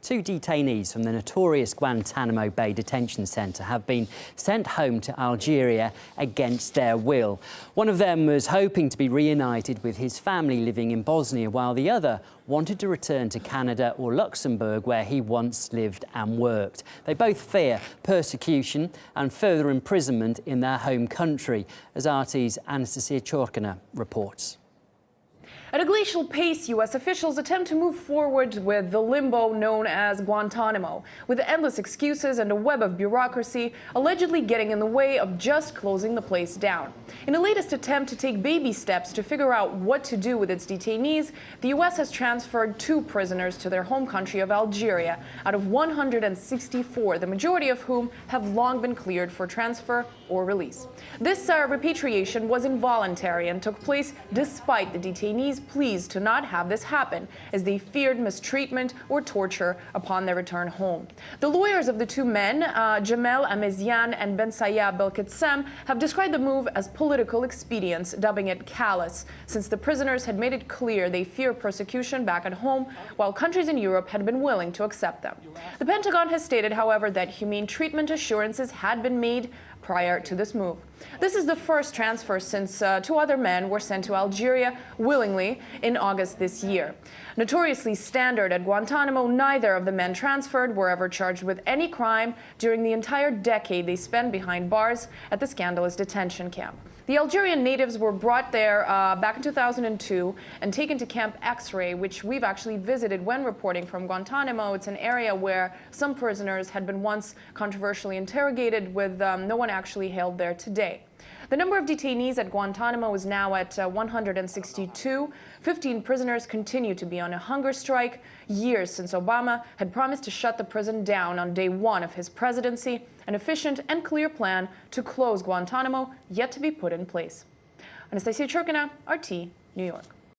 Two detainees from the notorious Guantanamo Bay detention centre have been sent home to Algeria against their will. One of them was hoping to be reunited with his family living in Bosnia, while the other wanted to return to Canada or Luxembourg, where he once lived and worked. They both fear persecution and further imprisonment in their home country, as RT's Anastasia Churkina reports. At a glacial pace, U.S. officials attempt to move forward with the limbo known as Guantanamo, with endless excuses and a web of bureaucracy allegedly getting in the way of just closing the place down. In a latest attempt to take baby steps to figure out what to do with its detainees, the U.S. has transferred 2 prisoners to their home country of Algeria, out of 164, the majority of whom have long been cleared for transfer or release. This repatriation was involuntary and took place despite the detainees' pleas to not have this happen, as they feared mistreatment or torture upon their return home. The lawyers of the 2 men, Jamel Amezian and Ben Sayab Belkacem, have described the move as political expedience, dubbing it callous, since the prisoners had made it clear they fear persecution back at home, while countries in Europe had been willing to accept them. The Pentagon has stated, however, that humane treatment assurances had been made prior to this move. This is the first transfer since 2 other men were sent to Algeria willingly in August this year. Notoriously standard at Guantanamo, neither of the men transferred were ever charged with any crime during the entire decade they spent behind bars at the scandalous detention camp. The Algerian natives were brought there back in 2002 and taken to Camp X-Ray, which we've actually visited when reporting from Guantanamo. It's an area where some prisoners had been once controversially interrogated, with no one actually held there today. The number of detainees at Guantanamo is now at 162. 15 prisoners continue to be on a hunger strike, years since Obama had promised to shut the prison down on day 1 of his presidency. An efficient and clear plan to close Guantanamo yet to be put in place. Anastasia Churkina, RT, New York.